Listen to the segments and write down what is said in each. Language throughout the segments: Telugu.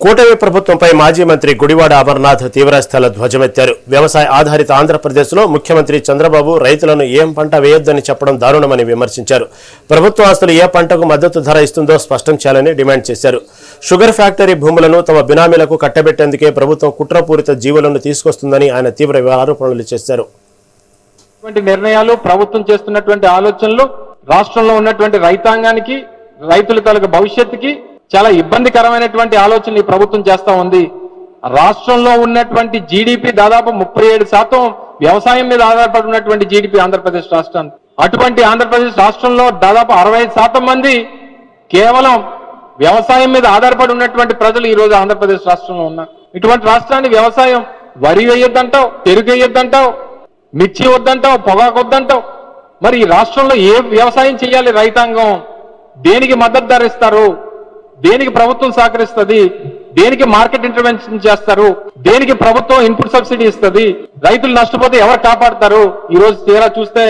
కూటమి ప్రభుత్వంపై మాజీ మంత్రి గుడివాడ అమర్నాథ్ తీవ్రస్థాయిలో ధ్వజమెత్తారు. వ్యవసాయ ఆధారిత ఆంధ్రప్రదేశ్లో ముఖ్యమంత్రి చంద్రబాబు రైతులను ఏం పంట వేయొద్దని చెప్పడం దారుణమని విమర్శించారు. ప్రభుత్వ ఆస్తులు ఏ పంటకు మద్దతు ధర ఇస్తుందో స్పష్టం చేయాలని డిమాండ్ చేశారు. షుగర్ ఫ్యాక్టరీ భూములను తమ బినామీలకు కట్టబెట్టేందుకే ప్రభుత్వం కుట్రపూరిత జీవోలను తీసుకొస్తుందని ఆయన తీవ్ర ఆరోపణలు చేశారు. నిర్ణయాలు ప్రభుత్వం చేస్తున్నటువంటి ఆలోచనలు రాష్ట్రంలో ఉన్నటువంటి రైతాంగానికి రైతుల తాలూకు భవిష్యత్తుకి చాలా ఇబ్బందికరమైనటువంటి ఆలోచనలు ఈ ప్రభుత్వం చేస్తా ఉంది. రాష్ట్రంలో ఉన్నటువంటి జీడిపి దాదాపు 37% వ్యవసాయం మీద ఆధారపడి ఉన్నటువంటి జీడిపి ఆంధ్రప్రదేశ్ రాష్ట్రానికి. అటువంటి ఆంధ్రప్రదేశ్ రాష్ట్రంలో దాదాపు 65% మంది కేవలం వ్యవసాయం మీద ఆధారపడి ఉన్నటువంటి ప్రజలు ఈ రోజు ఆంధ్రప్రదేశ్ రాష్ట్రంలో ఉన్నారు. ఇటువంటి రాష్ట్రాన్ని వ్యవసాయం వరి వేయొద్దంటావు, పెరుగు వేయొద్దంటావు, మిర్చి వద్దంటావు, పొగాకు వద్దంటావు. మరి ఈ రాష్ట్రంలో ఏ వ్యవసాయం చేయాలి? రైతాంగం దేనికి మద్దతు ధర ఇస్తారు? దేనికి ప్రభుత్వం సహకరిస్తుంది? దేనికి మార్కెట్ ఇంటర్వెన్షన్ చేస్తారు? దేనికి ప్రభుత్వం ఇన్పుట్ సబ్సిడీ ఇస్తుంది? రైతులు నష్టపోతే ఎవరు కాపాడతారు? ఈ రోజు తీరా చూస్తే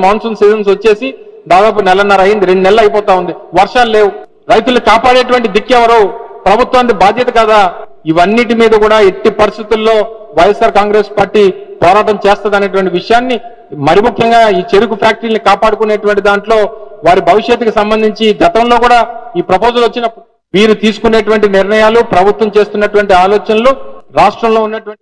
మాన్సూన్ సీజన్స్ వచ్చేసి దాదాపు నెలన్నర అయింది, 2 నెలలు అయిపోతా ఉంది. వర్షాలు లేవు. రైతులు కాపాడేటువంటి దిక్కెవరు? ప్రభుత్వానికి బాధ్యత కదా. ఇవన్నిటి మీద కూడా ఎట్టి పరిస్థితుల్లో వైఎస్ఆర్ కాంగ్రెస్ పార్టీ పోరాటం చేస్తుంది అనేటువంటి విషయాన్ని, మరి ముఖ్యంగా ఈ చెరుకు ఫ్యాక్టరీని కాపాడుకునేటువంటి దాంట్లో వారి భవిష్యత్తుకు సంబంధించి గతంలో కూడా ఈ ప్రపోజల్ వచ్చినప్పుడు వీరు తీసుకునేటువంటి నిర్ణయాలు, ప్రభుత్వం చేస్తున్నటువంటి ఆలోచనలు రాష్ట్రంలో ఉన్నటువంటి